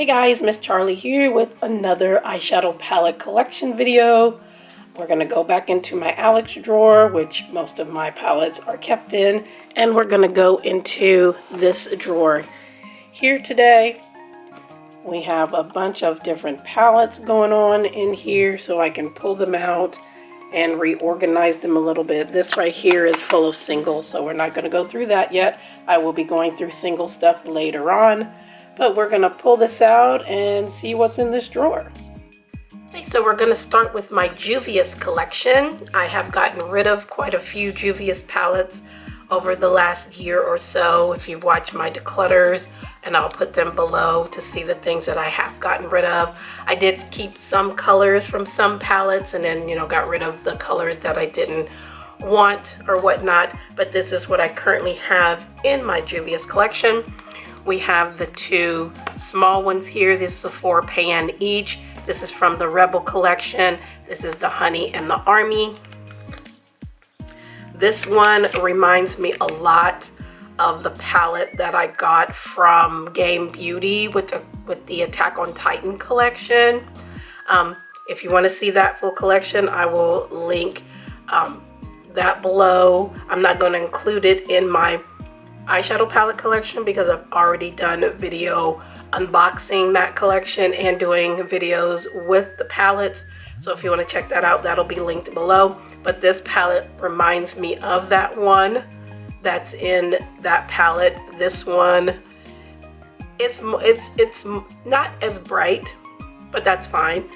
guys, Miss Charlie here with another eyeshadow palette collection video. We're going to go back into my Alex drawer, which most of my palettes are kept in, and we're going to go into this drawer. Here today, we have a bunch of different palettes going on in here, so I can pull them out and reorganize them a little bit. This right here is full of singles, so we're not going to go through that yet. I will be going through single stuff later on. But we're going to pull this out and see what's in this drawer. Okay, so we're going to start with my JUVIA'S collection. I have gotten rid of quite a few JUVIA'S palettes over the last year or so. If you've watched my declutters, and I'll put them below to see the things that I have gotten rid of. I did keep some colors from some palettes and then, got rid of the colors that I didn't want or whatnot. But this is what I currently have in my JUVIA'S collection. We have the two small ones here. This is a 4-pan each. This is from the Rebel collection. This is the Honey and the Army. This one reminds me a lot of the palette that I got from Game Beauty with the Attack on Titan collection. If you want to see that full collection, I will link that below. I'm not going to include it in my eyeshadow palette collection because I've already done a video unboxing that collection and doing videos with the palettes. So if you want to check that out, that'll be linked below. But this palette reminds me of that one that's in that palette. This one, it's not as bright, but that's fine.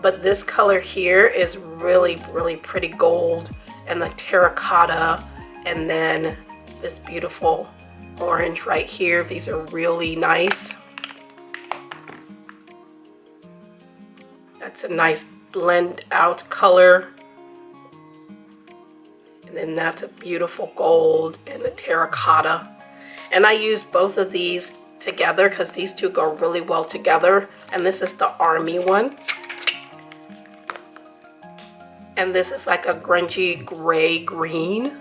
But this color here is really, really pretty gold, and the terracotta, and then this beautiful orange right here. These are really nice. That's a nice blend out color. And then that's a beautiful gold and the terracotta. And I use both of these together because these two go really well together. And this is the Army one. And this is like a grungy gray green.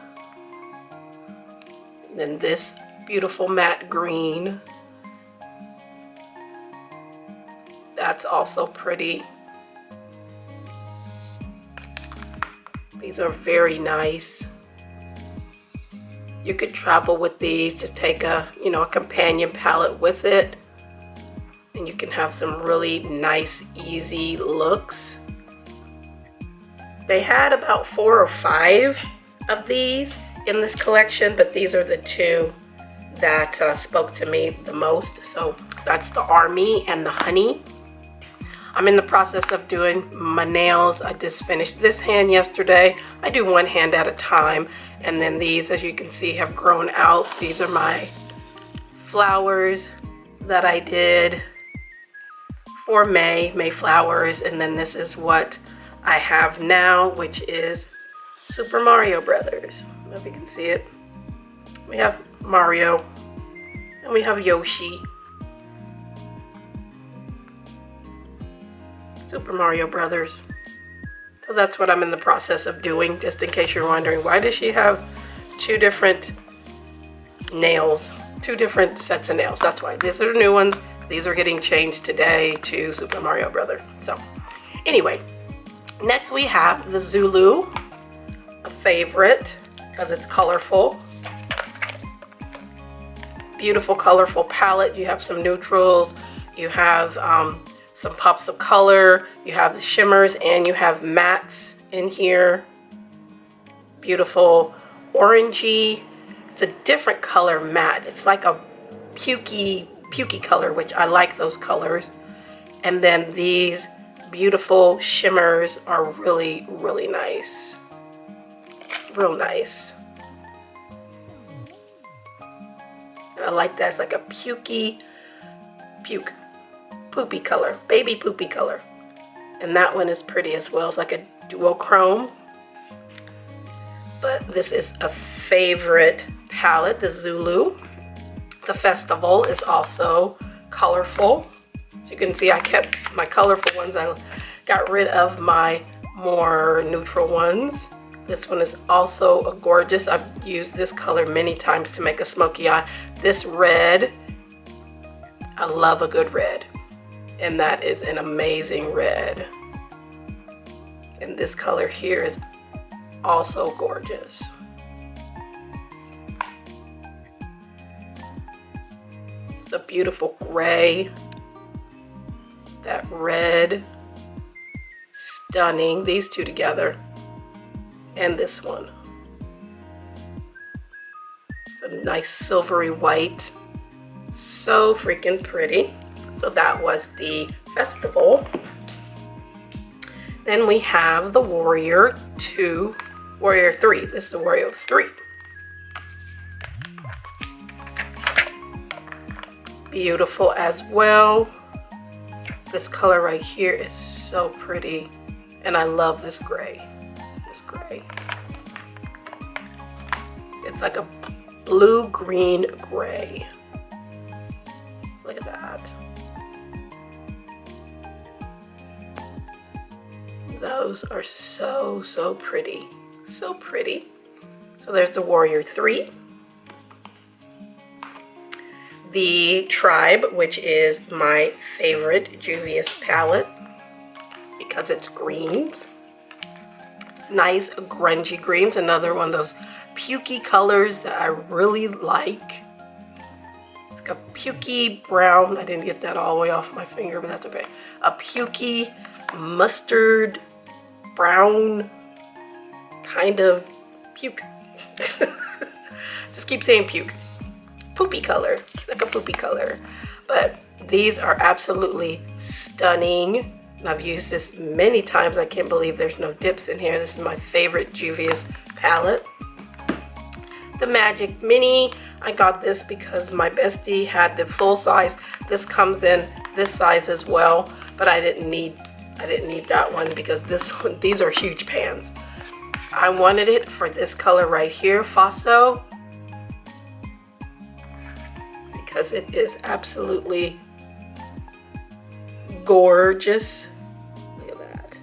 And then this beautiful matte green. That's also pretty. These are very nice. You could travel with these. Just take a companion palette with it, and you can have some really nice, easy looks. They had about 4 or 5 of these in this collection, but these are the two that spoke to me the most. So that's the Army and the Honey. I'm in the process of doing my nails. I just finished this hand yesterday. I do one hand at a time, and then these, as you can see, have grown out. These are my flowers that I did for May flowers, and then this is what I have now, which is Super Mario Brothers. I don't know if you can see it. We have Mario, and we have Yoshi. Super Mario Brothers. So that's what I'm in the process of doing, just in case you're wondering, why does she have 2 different nails, 2 different sets of nails? That's why. These are the new ones. These are getting changed today to Super Mario Brother. So anyway, next we have the Zulu, a favorite because it's colorful. Beautiful colorful palette. You have some neutrals, you have some pops of color, you have shimmers, and you have mattes in here. Beautiful orangey. It's a different color matte. It's like a pukey color, which I like those colors. And then these beautiful shimmers are really, really nice. Real nice. And I like that. It's like a poopy color, baby poopy color. And that one is pretty as well. It's like a duochrome. But this is a favorite palette, the Zulu. The Festival is also colorful. So you can see I kept my colorful ones. I got rid of my more neutral ones. This one is also a gorgeous. I've used this color many times to make a smoky eye. This red, I love a good red. and that is an amazing red. And this color here is also gorgeous. It's a beautiful gray. That red, stunning. These two together. And this one. It's a nice silvery white. So freaking pretty. So that was the festival. Then we have the Warrior 2, Warrior 3. This is the Warrior 3. Beautiful as well. This color right here is so pretty. And I love this gray. This gray. It's like a blue-green gray. Look at that. Those are so, so pretty. So pretty. So there's the Warrior 3. The Tribe, which is my favorite JUVIA'S palette because it's greens. Nice grungy greens. Another one of those pukey colors that I really like. It's like a pukey brown. I didn't get that all the way off my finger, but that's okay. A pukey mustard brown kind of puke. Just keep saying puke. Poopy color. It's like a poopy color. But these are absolutely stunning. And I've used this many times. I can't believe there's no dips in here. This is my favorite JUVIA'S palette. The Magic Mini. I got this because my bestie had the full size. This comes in this size as well. But I didn't need that one because these are huge pans. I wanted it for this color right here, Faso. Because it is absolutely gorgeous. Look at that.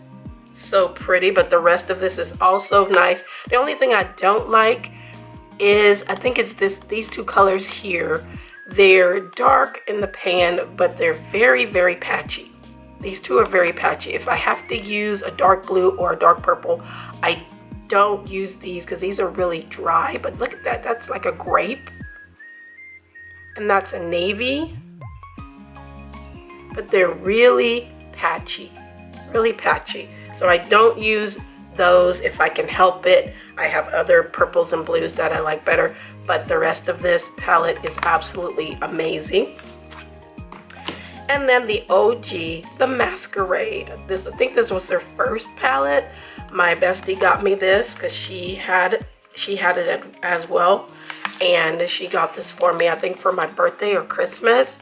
So pretty, but the rest of this is also nice. The only thing I don't like is, I think it's these two colors here. They're dark in the pan, but they're very, very patchy. These two are very patchy. If I have to use a dark blue or a dark purple, I don't use these because these are really dry. But look at that, that's like a grape. And that's a navy, but they're really patchy, really patchy. So I don't use those if I can help it. I have other purples and blues that I like better, but the rest of this palette is absolutely amazing. And then the OG, the Masquerade. I think this was their first palette. My bestie got me this because she had it as well. And she got this for me, I think for my birthday or Christmas.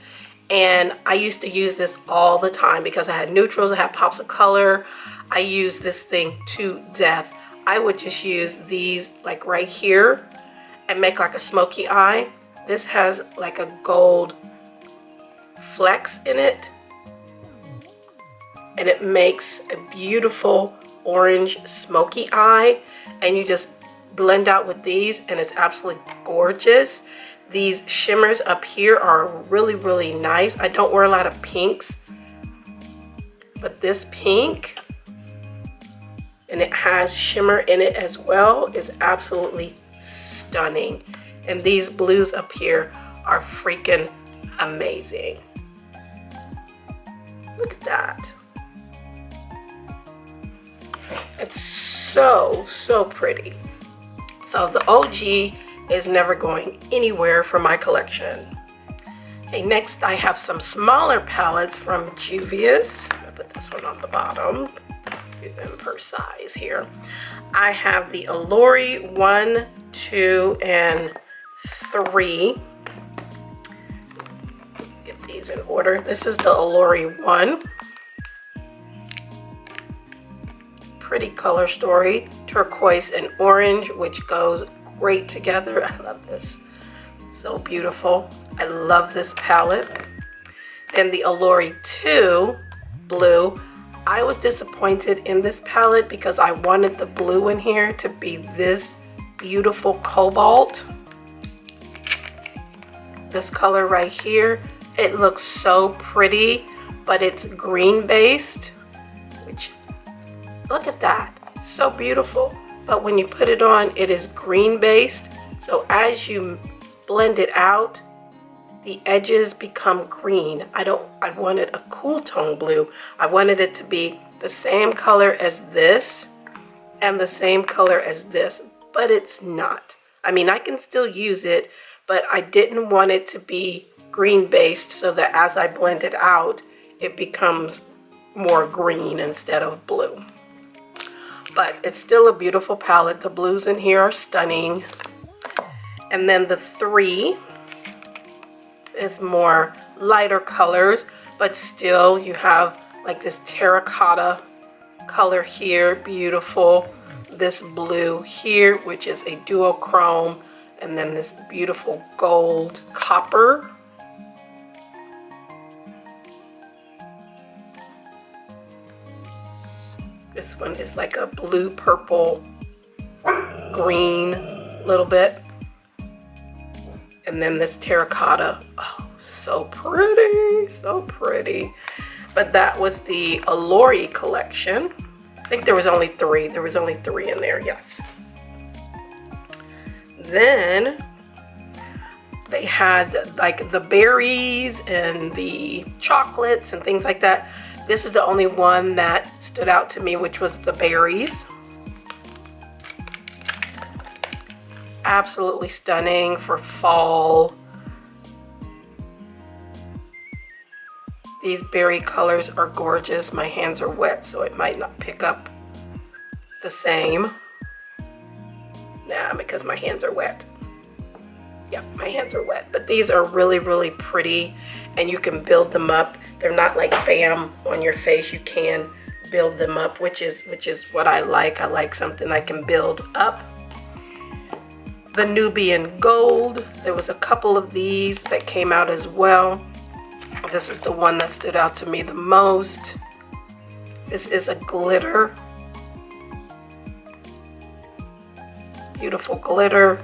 And I used to use this all the time because I had neutrals, I had pops of color. I used this thing to death. I would just use these like right here and make like a smoky eye. This has like a gold flecks in it. And it makes a beautiful orange smoky eye. And you just blend out with these and it's absolutely gorgeous. These shimmers up here are really, really nice. I don't wear a lot of pinks, but this pink, and it has shimmer in it as well, is absolutely stunning. And these blues up here are freaking amazing. Look at that. It's so, so pretty. So the OG is never going anywhere from my collection. Okay, next I have some smaller palettes from JUVIA'S. I'll put this one on the bottom, do them per size here. I have the Allure 1, 2, and 3. Get these in order. This is the Allure 1. Pretty color story, turquoise and orange, which goes great together. I love this. So beautiful. I love this palette. Then the Allure 2 blue. I was disappointed in this palette because I wanted the blue in here to be this beautiful cobalt. This color right here. It looks so pretty, but it's green based, which, look at that, so beautiful. But when you put it on, it is green based. So as you blend it out, the edges become green. I wanted a cool tone blue. I wanted it to be the same color as this and the same color as this, but it's not. I mean, I can still use it, but I didn't want it to be green based so that as I blend it out, it becomes more green instead of blue. But it's still a beautiful palette. The blues in here are stunning. And then the 3 is more lighter colors, but still you have like this terracotta color here, beautiful. This blue here, which is a duochrome, and then this beautiful gold copper. This one is like a blue, purple, green, little bit. And then this terracotta. Oh, so pretty, so pretty. But that was the Allure collection. I think there was only 3. There was only 3 in there, yes. Then they had like the berries and the chocolates and things like that. This is the only one that stood out to me, which was the berries. Absolutely stunning for fall. These berry colors are gorgeous. My hands are wet, so it might not pick up the same. Nah, because my hands are wet. Yeah, my hands are wet. But these are really, really pretty, and you can build them up. They're not like bam on your face. You can build them up, which is what I like. I like something I can build up. The Nubian Gold. There was a couple of these that came out as well. This is the one that stood out to me the most. This is a glitter. Beautiful glitter.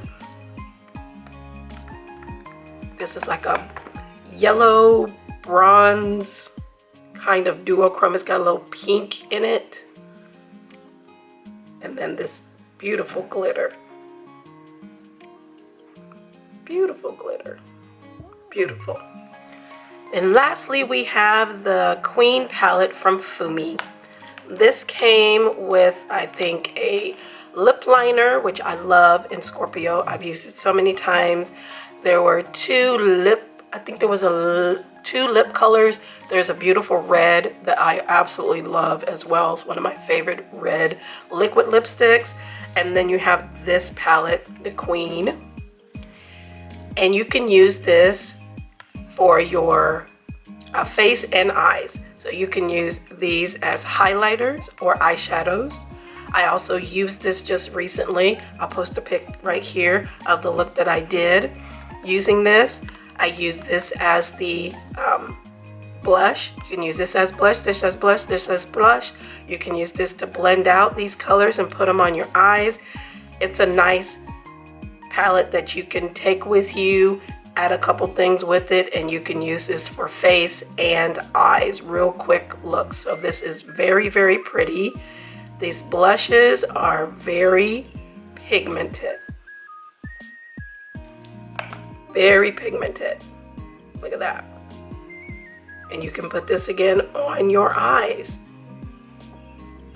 This is like a yellow bronze kind of duochrome. It's got a little pink in it. And then this beautiful glitter. Beautiful glitter. Beautiful. And lastly, we have the Queen palette from Fumi. This came with, I think, a lip liner, which I love in Scorpio. I've used it so many times. There were 2 lip, I think there was 2 lip colors. There's a beautiful red that I absolutely love as well. It's one of my favorite red liquid lipsticks. And then you have this palette, the Queen. And you can use this for your face and eyes. So you can use these as highlighters or eyeshadows. I also used this just recently. I'll post a pic right here of the look that I did using this. I use this as the blush. You can use this as blush, this as blush, this as blush. You can use this to blend out these colors and put them on your eyes. It's a nice palette that you can take with you, add a couple things with it, and you can use this for face and eyes. Real quick looks. So this is very, very pretty. These blushes are very pigmented. Very pigmented. Look at that. And you can put this again on your eyes.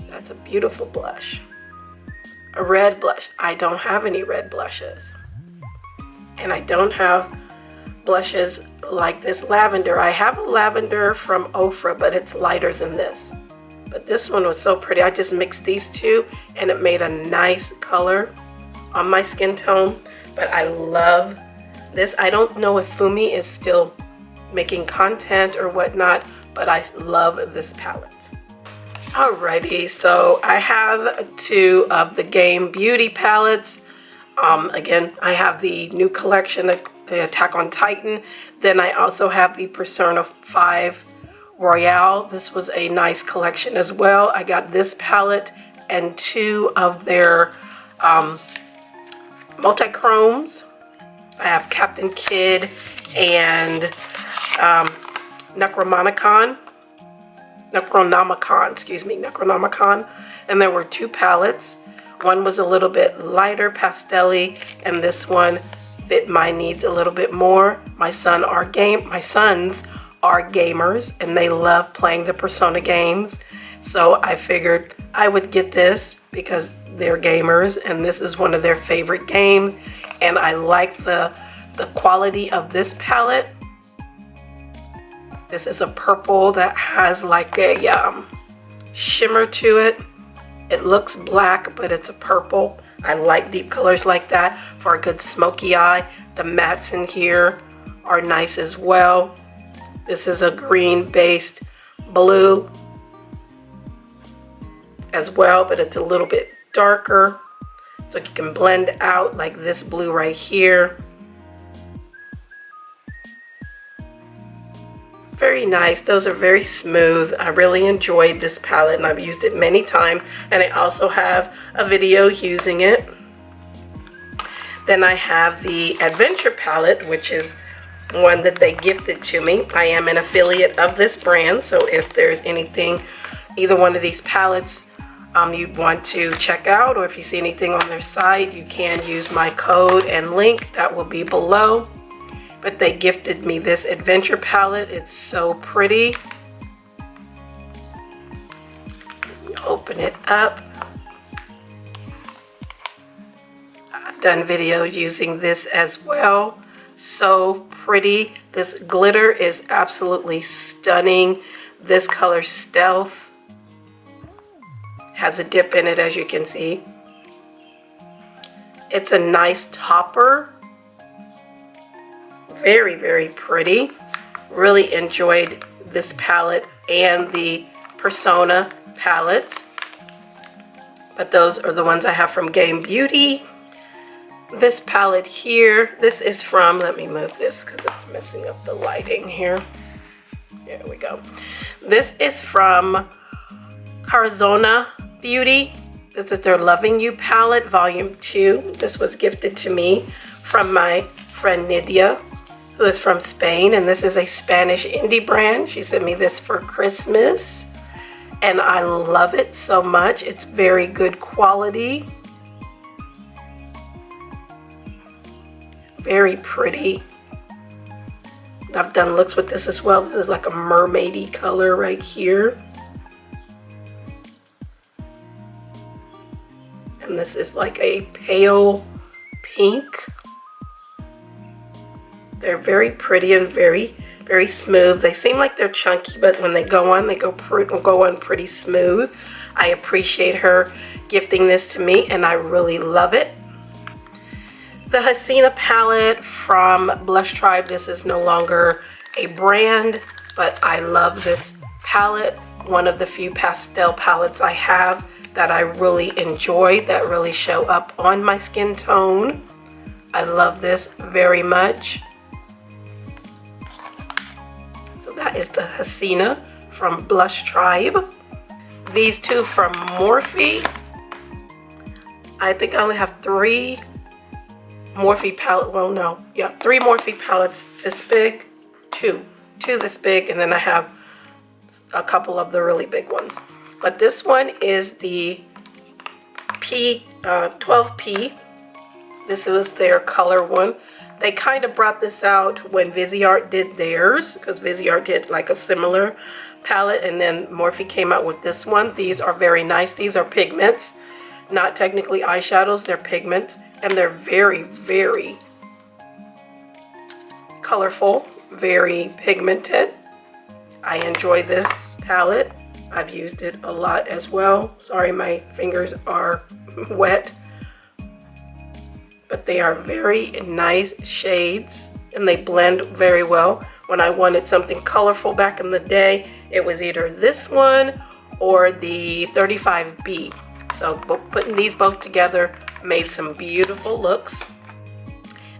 That's a beautiful blush. A red blush. I don't have any red blushes. And I don't have blushes like this lavender. I have a lavender from Ofra, but it's lighter than this. But this one was so pretty. I just mixed these 2 and it made a nice color on my skin tone. But I love this. I don't know if Fumi is still making content or whatnot, but I love this palette. Alrighty, so I have 2 of the Game Beauty palettes. Again, I have the new collection, the Attack on Titan. Then I also have the Persona 5 Royale. This was a nice collection as well. I got this palette and 2 of their multi-chromes. I have Captain Kidd and Necromonicon. Necronomicon, excuse me, Necronomicon. And there were 2 palettes. One was a little bit lighter pastel-y, and this one fit my needs a little bit more. My sons are gamers, and they love playing the Persona games. So I figured I would get this because they're gamers, and this is one of their favorite games. And I like the quality of this palette. This is a purple that has like a shimmer to it. It looks black, but it's a purple. I like deep colors like that for a good smoky eye. The mattes in here are nice as well. This is a green-based blue as well, but it's a little bit darker. So you can blend out like this blue right here. Very nice. Those are very smooth. I really enjoyed this palette, and I've used it many times, and I also have a video using it. Then I have the Adventure palette, which is one that they gifted to me. I am an affiliate of this brand, so if there's anything, either one of these palettes you want to check out, or if you see anything on their site, you can use my code and link that will be below. But they gifted me this Adventure palette. It's so pretty. Open it up. I've done video using this as well. So pretty. This glitter is absolutely stunning. This color Stealth has a dip in it, as you can see. It's a nice topper. Very, very pretty. Really enjoyed this palette and the Persona palettes. But those are the ones I have from Game Beauty. This palette here, this is from, let me move this because it's messing up the lighting here. There we go. This is from Cnutbutrbeauty. This is their Loving You palette, volume 2. This was gifted to me from my friend Nydia, who is from Spain, and this is a Spanish indie brand. She sent me this for Christmas, and I love it so much. It's very good quality. Very pretty. I've done looks with this as well. This is like a mermaidy color right here. And this is like a pale pink. They're very pretty and very, very smooth. They seem like they're chunky, but when they go on, they go on pretty smooth. I appreciate her gifting this to me, and I really love it. The Hasina palette from Blush Tribe. This is no longer a brand, but I love this palette. One of the few pastel palettes I have that I really enjoy, that really show up on my skin tone. I love this very much. So that is the Hasina from Blush Tribe. These two from Morphe. I think I only have 3 Morphe palette, well no, yeah, 3 Morphe palettes this big, 2 this big, and then I have a couple of the really big ones. But this one is the 12P. This was their color one. They kind of brought this out when Viseart did theirs, because Viseart did like a similar palette, and then Morphe came out with this one. These are very nice. These are pigments, not technically eyeshadows, they're pigments, and they're very, very colorful, very pigmented. I enjoy this palette. I've used it a lot as well. Sorry, my fingers are wet. But they are very nice shades, and they blend very well. When I wanted something colorful back in the day, it was either this one or the 35B. So putting these both together made some beautiful looks.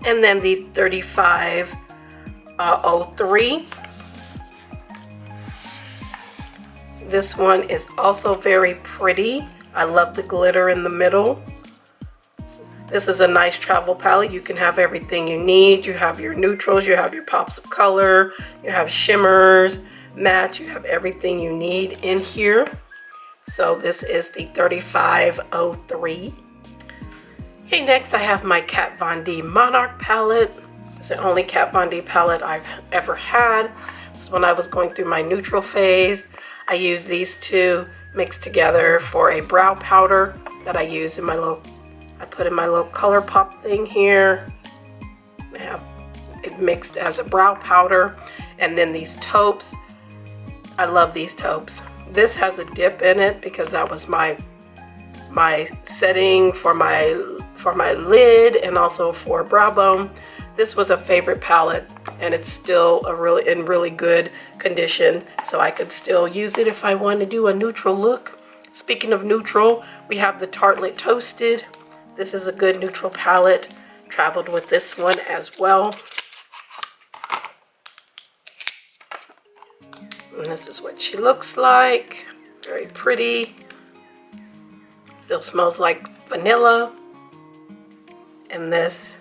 And then the 3503. This one is also very pretty. I love the glitter in the middle. This is a nice travel palette. You can have everything you need. You have your neutrals, you have your pops of color, you have shimmers. match. You have everything you need in here. So this is the 3503. Okay, next I have my Kat Von D Monarch palette. It's the only Kat Von D palette I've ever had. This is when I was going through my neutral phase. I used these two mixed together for a brow powder that I use in my little, I put in my little color pop thing here. I have it mixed as a brow powder. And then these taupes. I love these taupes. This has a dip in it because that was my setting for my lid and also for brow bone. This was a favorite palette, and it's still in really good condition, so I could still use it if I want to do a neutral look. Speaking of neutral, we have the Tartelette Toasted. This is a good neutral palette. Traveled with this one as well. And this is what she looks like. Very pretty. Still smells like vanilla. And this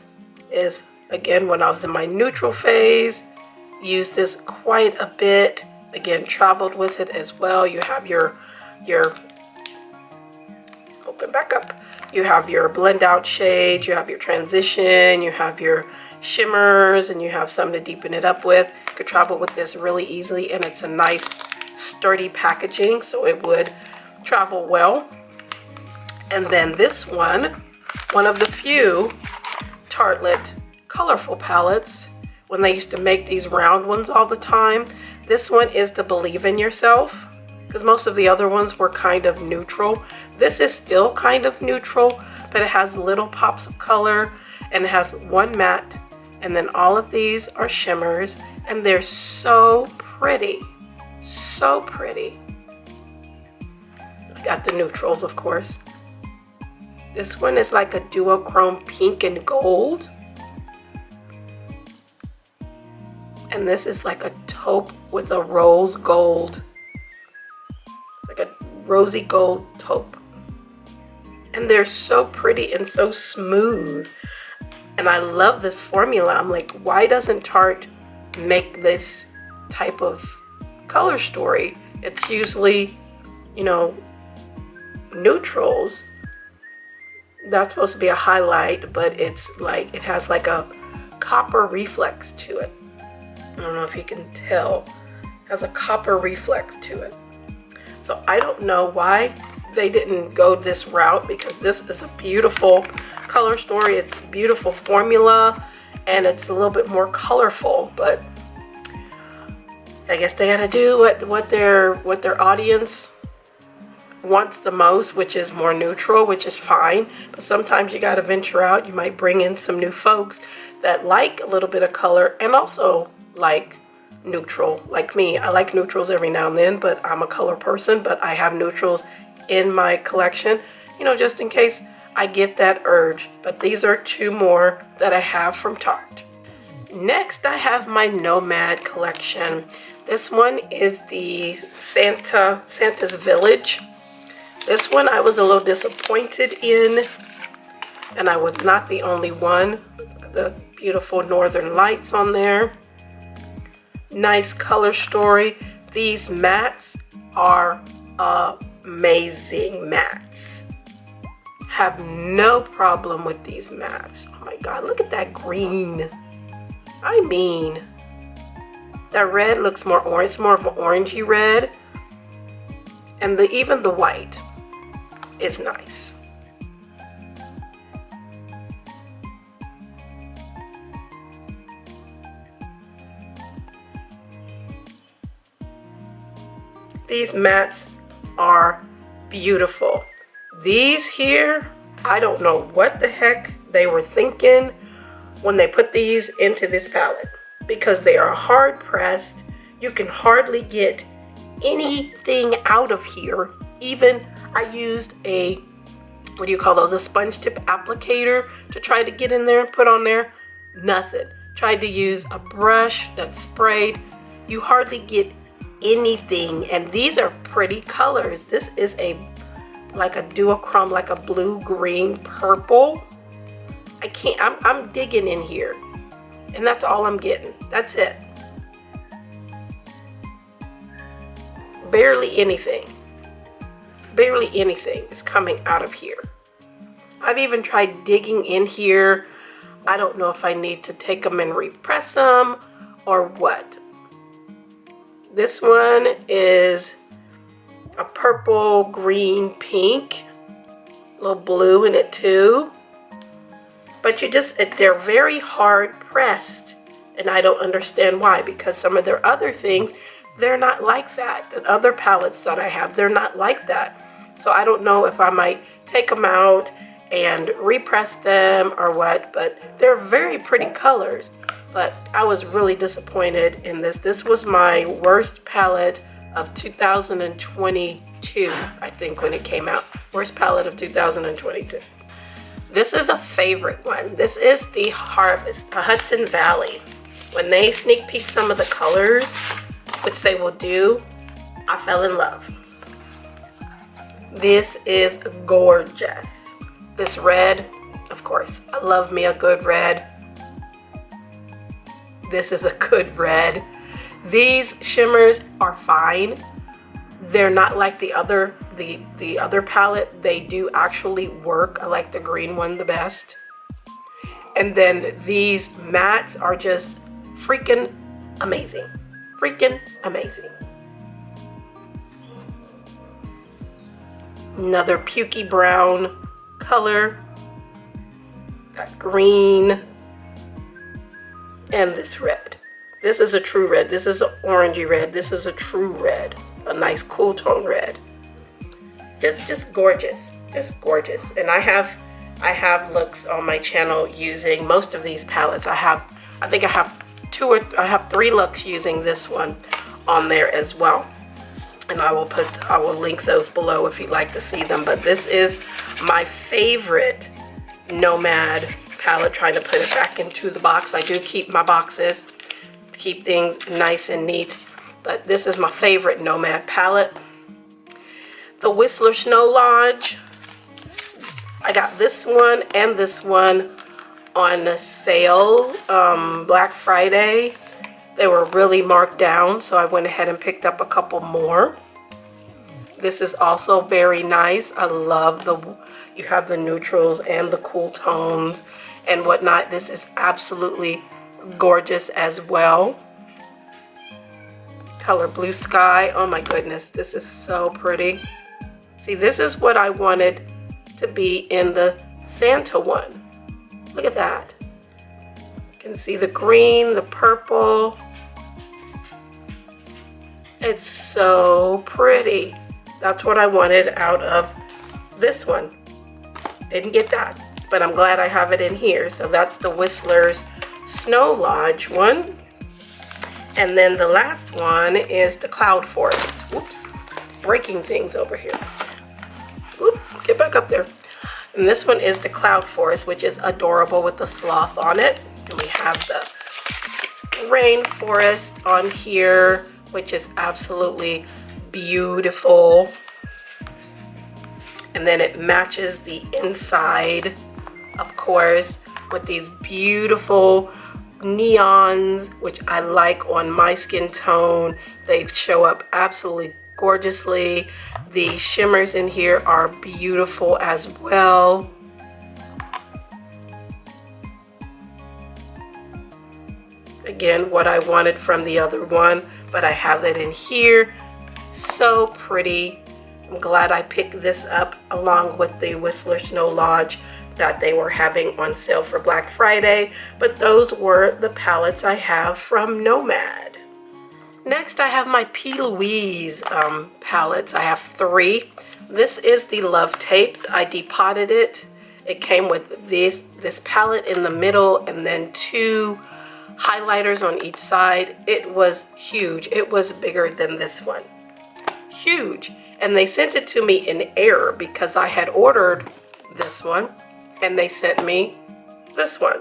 is, again, when I was in my neutral phase. Used this quite a bit. Again, traveled with it as well. You have your open back up. You have your blend out shades. You have your transition. You have your shimmers, and you have something to deepen it up with. You could travel with this really easily, and it's a nice sturdy packaging, so it would travel well. And then this one of the few Tartelette colorful palettes, when they used to make these round ones all the time. This one is the Believe in Yourself, because most of the other ones were kind of neutral. This is still kind of neutral, but it has little pops of color, and it has one matte, and then all of these are shimmers, and they're so pretty. So pretty. Got the neutrals, of course. This one is like a duochrome pink and gold. And this is like a taupe with a rose gold. It's like a rosy gold taupe. And they're so pretty and so smooth. And I love this formula. I'm like, why doesn't Tarte make this type of color story? It's usually, you know, neutrals. That's supposed to be a highlight, but it's like, it has like a copper reflex to it. I don't know if you can tell. It has a copper reflex to it. So I don't know why they didn't go this route, because this is a beautiful color story. It's a beautiful formula, and it's a little bit more colorful, but I guess they gotta do what their audience wants the most, which is more neutral, which is fine. But sometimes you gotta venture out. You might bring in some new folks that like a little bit of color and also like neutral, like me. I like neutrals every now and then, but I'm a color person, but I have neutrals in my collection, you know, just in case I get that urge. But these are two more that I have from Tarte. Next, I have my Nomad collection. This one is the Santa's Village. This one I was a little disappointed in, and I was not the only one. The beautiful northern lights on there. Nice color story. These mattes are amazing mattes. Have no problem with these mattes. Oh my God, look at that green. I mean, that red looks more orange. It's more of an orangey red. And even the white is nice. These mattes are beautiful. These here, I don't know what the heck they were thinking when they put these into this palette, because they are hard pressed. You can hardly get anything out of here. Even I used a, what do you call those, a sponge tip applicator to try to get in there and put on there. Nothing. Tried to use a brush that sprayed. You hardly get anything. And these are pretty colors. This is like a duochrome, like a blue, green, purple. I'm digging in here, and that's all I'm getting. That's it. barely anything. Barely anything is coming out of here. I've even tried digging in here. I don't know if I need to take them and repress them or what. This one is a purple, green, pink. A little blue in it too. But they're very hard pressed. And I don't understand why, because some of their other things, they're not like that. And other palettes that I have, they're not like that. So I don't know if I might take them out and repress them or what, but they're very pretty colors. But I was really disappointed in this. This was my worst palette of 2022, I think, when it came out. Worst palette of 2022. This is a favorite one. This is the Harvest, the Hudson Valley. When they sneak peek some of the colors, which they will do, I fell in love. This is gorgeous. This red, of course, I love me a good red. This is a good red. These shimmers are fine. They're not like the other palette. They do actually work. I like the green one the best. And then these mattes are just freaking amazing. Freaking amazing. Another pukey brown color. Got green. And this red. This is a true red. This is an orangey red. This is a true red. A nice cool tone red. Just gorgeous. Just gorgeous. And I have looks on my channel using most of these palettes. I think I have 3 looks using this one on there as well. And I will link those below if you'd like to see them. But this is my favorite Nomad palette, trying to put it back into the box. I do keep my boxes, keep things nice and neat. But this is my favorite Nomad palette. The Whistler Snow Lodge. I got this one and this one on sale Black Friday. They were really marked down, so I went ahead and picked up a couple more. This is also very nice. I love you have the neutrals and the cool tones and whatnot. This is absolutely gorgeous as well. Color Blue Sky. Oh my goodness, this is so pretty. See, this is what I wanted to be in the Santa one. Look at that. You can see the green, the purple. It's so pretty. That's what I wanted out of this one. Didn't get that, but I'm glad I have it in here. So that's the Whistler's Snow Lodge one. And then the last one is the Cloud Forest. Whoops, breaking things over here. Oops, get back up there. And this one is the Cloud Forest, which is adorable with the sloth on it. And we have the Rainforest on here, which is absolutely beautiful. And then it matches the inside, of course, with these beautiful neons, which I like on my skin tone. They show up absolutely gorgeously. The shimmers in here are beautiful as well. Again, what I wanted from the other one, but I have it in here. So pretty. I'm glad I picked this up along with the Whistler Snow Lodge that they were having on sale for Black Friday. But those were the palettes I have from Nomad. Next, I have my P. Louise palettes. I have 3. This is the Love Tapes. I depotted it. It came with this palette in the middle and then 2 highlighters on each side. It was huge. It was bigger than this one. Huge. And they sent it to me in error because I had ordered this one and they sent me this one.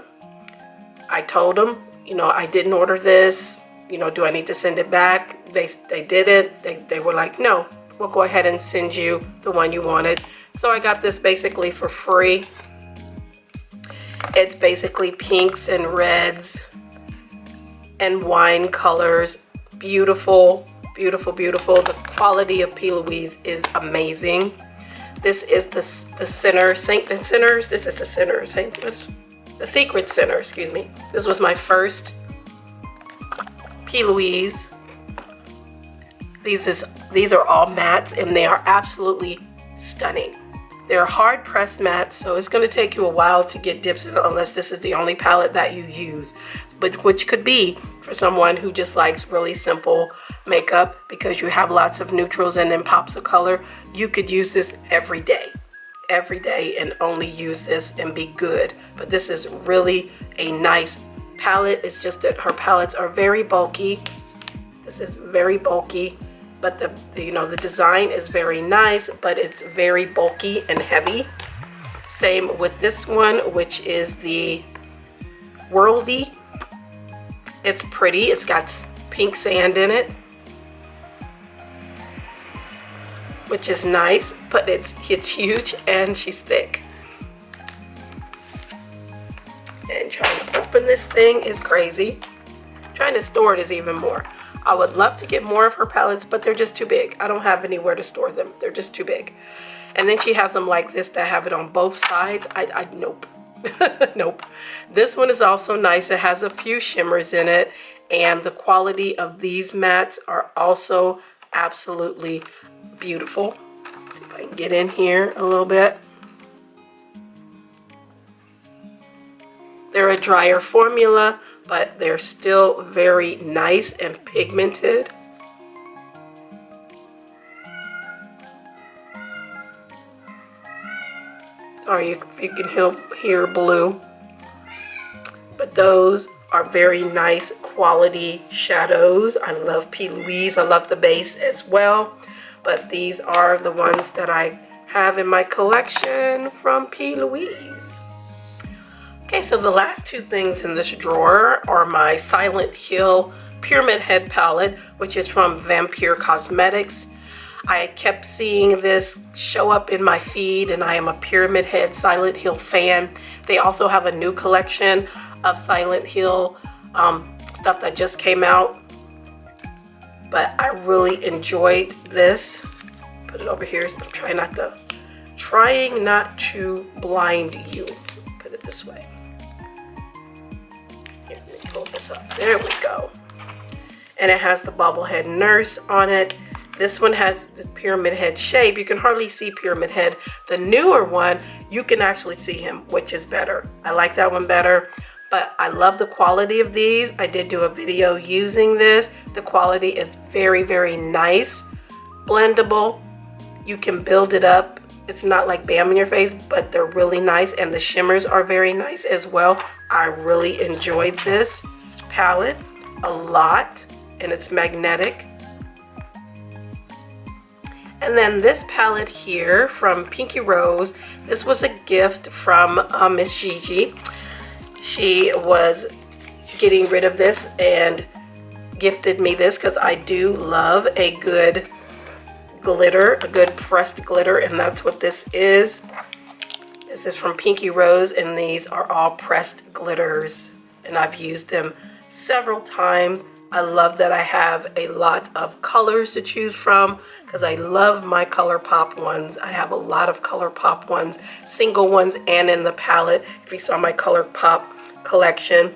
I told them, I didn't order this. Do I need to send it back? They didn't. They were like, no, we'll go ahead and send you the one you wanted. So I got this basically for free. It's basically pinks and reds and wine colors. Beautiful, beautiful, beautiful. The quality of P. Louise is amazing. This is the center, this is the center, the secret center, excuse me. This was my first P. Louise. These are all mattes, and they are absolutely stunning. They're hard pressed mattes, so it's going to take you a while to get dips in, unless this is the only palette that you use, but which could be for someone who just likes really simple makeup because you have lots of neutrals and then pops of color. You could use this every day and only use this and be good. But this is really a nice palette. It's just that her palettes are very bulky. This is very bulky, but the design is very nice, but it's very bulky and heavy. Same with this one, which is the Worldy. It's pretty. It's got pink sand in it, which is nice, but it's huge and she's thick. And trying to open this thing is crazy. Trying to store it is even more. I would love to get more of her palettes, but they're just too big. I don't have anywhere to store them. They're just too big. And then she has them like this that have it on both sides. Nope. Nope. This one is also nice. It has a few shimmers in it, and the quality of these mattes are also absolutely beautiful. See if I can get in here a little bit. They're a drier formula, but they're still very nice and pigmented. Sorry if you can hear blue. But those are very nice quality shadows. I love P. Louise. I love the base as well. But these are the ones that I have in my collection from P. Louise. Okay, so the last two things in this drawer are my Silent Hill Pyramid Head palette, which is from VAMPYRE Cosmetics. I kept seeing this show up in my feed, and I am a Pyramid Head Silent Hill fan. They also have a new collection of Silent Hill stuff that just came out, but I really enjoyed this. Put it over here. I'm trying not to blind you. Put it this way. Here, let me pull this up. There we go. And it has the bobblehead nurse on it. This one has the pyramid head shape. You can hardly see pyramid head. The newer one, you can actually see him, which is better. I like that one better, but I love the quality of these. I did do a video using this. The quality is very, very nice. Blendable. You can build it up. It's not like bam in your face, but they're really nice, and the shimmers are very nice as well. I really enjoyed this palette a lot, and it's magnetic. And then this palette here from Pinky Rose, this was a gift from Miss Gigi. She was getting rid of this and gifted me this because I do love a good glitter, a good pressed glitter, and that's what this is. This is from Pinky Rose, and these are all pressed glitters, and I've used them several times. I love that I have a lot of colors to choose from because I love my ColourPop ones. I have a lot of ColourPop ones, single ones and in the palette. If you saw my ColourPop collection,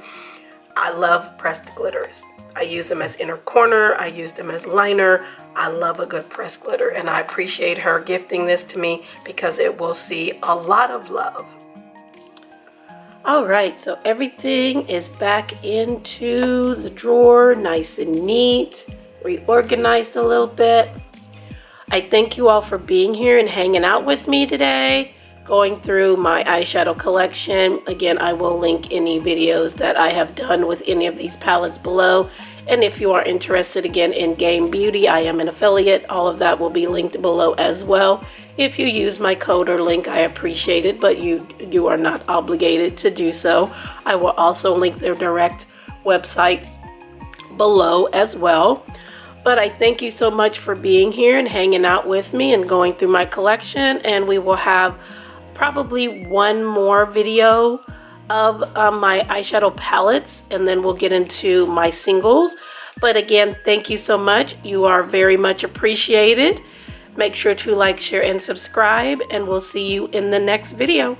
I love pressed glitters. I use them as inner corner. I use them as liner. I love a good pressed glitter, and I appreciate her gifting this to me because it will see a lot of love. Alright, so everything is back into the drawer, nice and neat, reorganized a little bit. I thank you all for being here and hanging out with me today, going through my eyeshadow collection. Again, I will link any videos that I have done with any of these palettes below. And if you are interested again in Game Beauty, I am an affiliate. All of that will be linked below as well. If you use my code or link, I appreciate it, but you are not obligated to do so. I will also link their direct website below as well. But I thank you so much for being here and hanging out with me and going through my collection. And we will have probably one more video of my eyeshadow palettes, and then we'll get into my singles. But again, thank you so much. You are very much appreciated. Make sure to like, share, and subscribe, and we'll see you in the next video.